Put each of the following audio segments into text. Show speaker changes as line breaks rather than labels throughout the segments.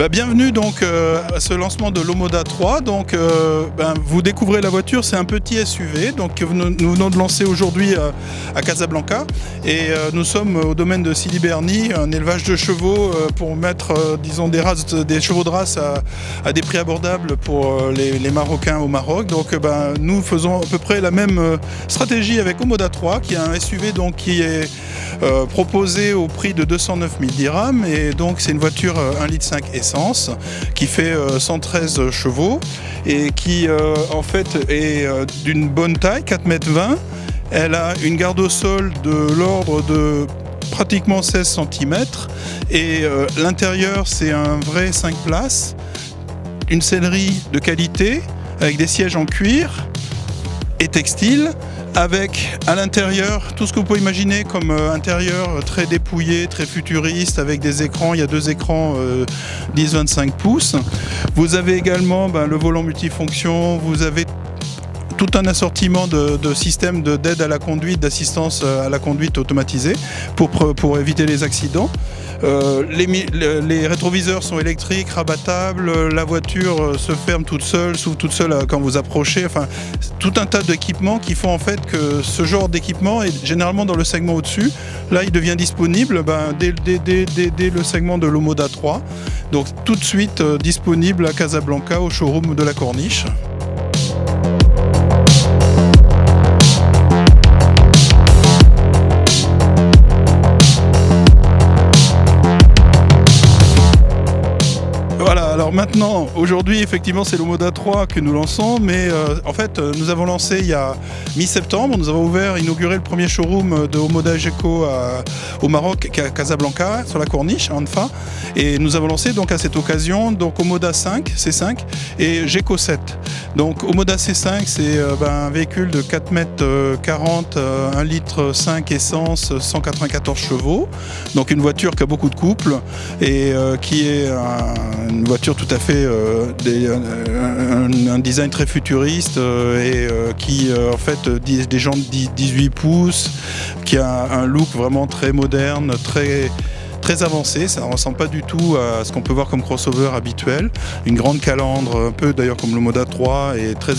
Bienvenue donc à ce lancement de l'Omoda 3. Donc, vous découvrez la voiture, c'est un petit SUV donc, que nous venons de lancer aujourd'hui à Casablanca. Et nous sommes au domaine de Sidi Berni, un élevage de chevaux pour mettre disons, des chevaux de race à des prix abordables pour les Marocains au Maroc. Donc nous faisons à peu près la même stratégie avec Omoda 3, qui est un SUV donc, qui est proposé au prix de 209 000 dirhams. Et donc c'est une voiture 1,5 litre essence qui fait 113 chevaux et qui en fait est d'une bonne taille, 4,20 m. Elle a une garde au sol de l'ordre de pratiquement 16 cm et l'intérieur c'est un vrai 5 places, une sellerie de qualité avec des sièges en cuir et textile, avec à l'intérieur tout ce que vous pouvez imaginer comme intérieur très dépouillé, très futuriste, avec des écrans. Il y a deux écrans 10-25 pouces. Vous avez également le volant multifonction, vous avez tout un assortiment de systèmes d'aide à la conduite, d'assistance à la conduite automatisée pour éviter les accidents. Les rétroviseurs sont électriques, rabattables, la voiture se ferme toute seule, s'ouvre toute seule quand vous approchez. Enfin, tout un tas d'équipements qui font en fait que ce genre d'équipement est généralement dans le segment au-dessus. Là, il devient disponible dès le segment de l'Omoda 3. Donc tout de suite disponible à Casablanca au showroom de la Corniche. Voilà, alors maintenant, aujourd'hui, effectivement, c'est l'Omoda 3 que nous lançons, mais en fait, nous avons lancé il y a mi-septembre, nous avons inauguré le premier showroom de Omoda Gecko au Maroc, à Casablanca, sur la Corniche, à Anfa, et nous avons lancé donc à cette occasion donc Omoda 5, C5 et Gecko 7. Donc Omoda C5, c'est un véhicule de 4,40 m, 1,5 litre essence, 194 chevaux, donc une voiture qui a beaucoup de couple et qui est une voiture tout à fait un design très futuriste et qui en fait des jantes 18 pouces, qui a un look vraiment très moderne, très avancé. Ça ne ressemble pas du tout à ce qu'on peut voir comme crossover habituel. Une grande calandre, un peu d'ailleurs comme l'Omoda 3, et très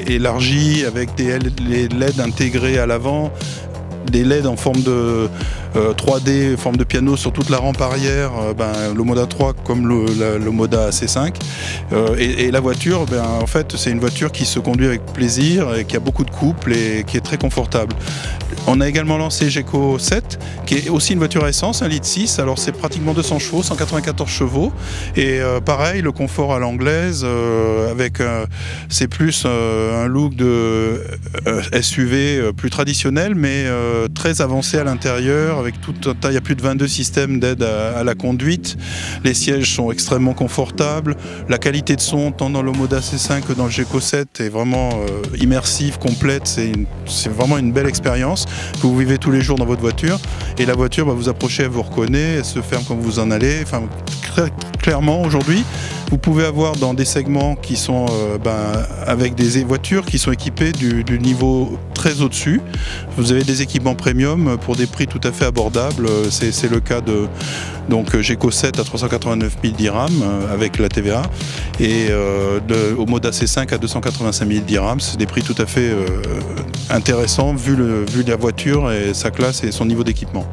élargie avec des LED intégrés à l'avant, des LED en forme de 3D, forme de piano sur toute la rampe arrière, l'Omoda 3 comme l'Omoda C5. Et la voiture, en fait, c'est une voiture qui se conduit avec plaisir et qui a beaucoup de couple et qui est très confortable. On a également lancé Gecko 7, qui est aussi une voiture à essence, 1,6 litre. Alors c'est pratiquement 200 chevaux, 194 chevaux. Et pareil, le confort à l'anglaise, c'est plus un look de SUV plus traditionnel, mais très avancé à l'intérieur, avec tout un tas, il y a plus de 22 systèmes d'aide à la conduite. Les sièges sont extrêmement confortables. La qualité de son, tant dans l'Omoda C5 que dans le Gecko 7, est vraiment immersive, complète. C'est vraiment une belle expérience que vous vivez tous les jours dans votre voiture. Et la voiture, vous approchez, elle vous reconnaît, elle se ferme quand vous en allez. Enfin, très clairement, aujourd'hui, vous pouvez avoir dans des segments qui sont avec des voitures qui sont équipées du niveau très au-dessus. Vous avez des équipements premium pour des prix tout à fait abordables. C'est le cas de Gecko 7 à 389 000 dirhams avec la TVA et Omoda C5 à 285 000 dirhams. C'est des prix tout à fait intéressants vu la voiture et sa classe et son niveau d'équipement.